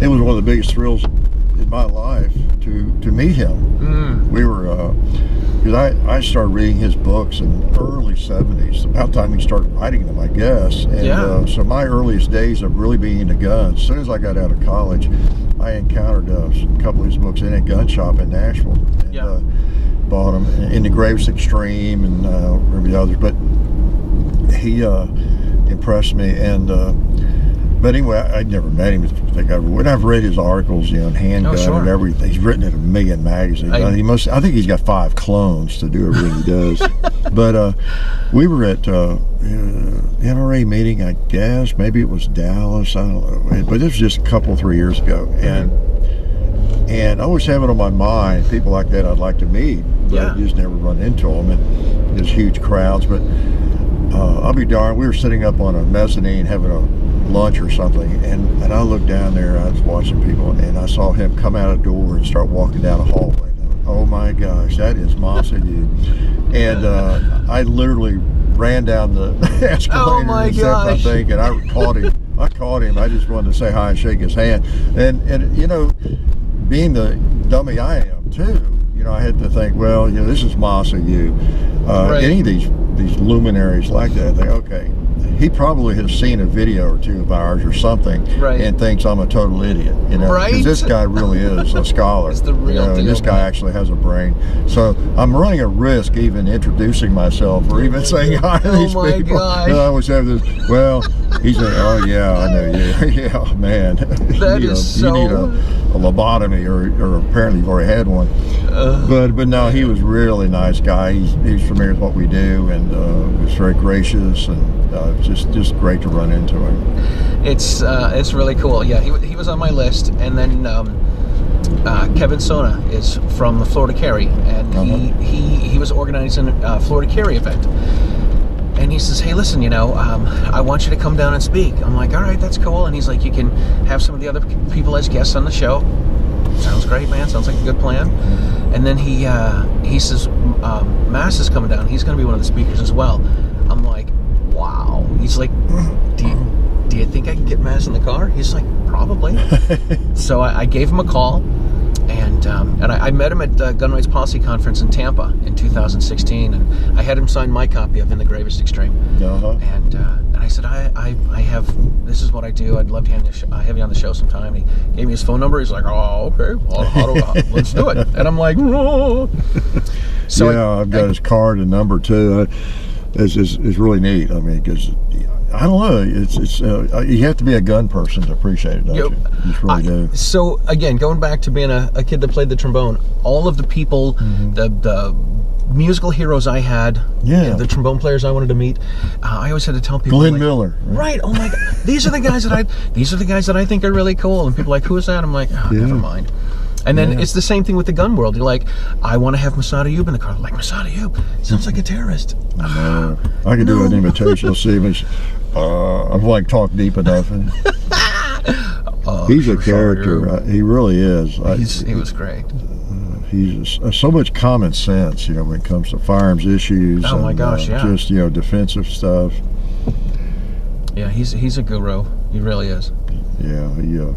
it was one of the biggest thrills in my life to meet him. We were, because I started reading his books in the early 70s, about the time he started writing them, I guess. And so my earliest days of really being into guns, as soon as I got out of college, I encountered a couple of his books in a gun shop in Nashville. And, bought them in the Graves Extreme and remember the others, but he impressed me. And but anyway, I'd never met him. When I've read his articles, you know, on handgun and everything. He's written in a million magazines. I think he's got 5 clones to do everything he does. But we were at NRA meeting, I guess. Maybe it was Dallas. I don't know. But this was just a couple, 3 years ago, and I always have it on my mind. People like that I'd like to meet, but I just never run into them. And there's huge crowds. But I'll be darned. We were sitting up on a mezzanine having a lunch or something, and I looked down there. I was watching people, and I saw him come out a door and start walking down a hallway. Oh my gosh, that is Masa you! And I literally ran down the escalator and stepped, I think, and I caught him. I just wanted to say hi and shake his hand. And you know, being the dummy I am too, you know, I had to think, well, you know, this is Masa you. Any of these luminaries like that, I think, okay, he probably has seen a video or 2 of ours or something, and thinks I'm a total idiot, you know, because this guy really is a scholar. It's the real deal, and this guy actually has a brain. So I'm running a risk even introducing myself or even saying hi to these people. I always have this, well, he's like, oh yeah, I know you. Yeah, man. That you need a lobotomy, or apparently you've already had one. But no, he was a really nice guy. He's familiar with what we do, and was very gracious, and just great to run into him. It's really cool. Yeah, he was on my list, and then Kevin Sona is from the Florida Carry, and he was organizing a Florida Carry event. And he says, hey, listen, you know, I want you to come down and speak. I'm like, all right, that's cool. And he's like, you can have some of the other people as guests on the show. Sounds great, man. Sounds like a good plan. And then he says, Mass is coming down. He's going to be one of the speakers as well. I'm like, wow. He's like, do you think I can get Mass in the car? He's like, probably. So I gave him a call. And I met him at the Gun Rights Policy Conference in Tampa in 2016, and I had him sign my copy of In the Gravest Extreme. And I said, I have, this is what I do. I'd love to have you on the show sometime. And he gave me his phone number. He's like, oh, okay, well, let's do it. And I'm like, oh. So I've got his card and number too. It's really neat. I mean, because I don't know, it's you have to be a gun person to appreciate it, don't you? You just really do. So again, going back to being a kid that played the trombone, all of the people, the musical heroes I had, the trombone players I wanted to meet, I always had to tell people, Glenn Miller, right? Oh my God, these are the guys that I think are really cool. And people are like, who is that? I'm like, oh, never mind. And then it's the same thing with the gun world. You're like, I want to have Masada Ayub in the car. I'm like, Masada Ayub sounds like a terrorist. No, I could do an invitation. Let's see if I'm like talk deep enough. He's a character. He really is. He was great. He's so much common sense, you know, when it comes to firearms issues. Oh my gosh, just, you know, defensive stuff. Yeah, he's a guru. He really is. Yeah,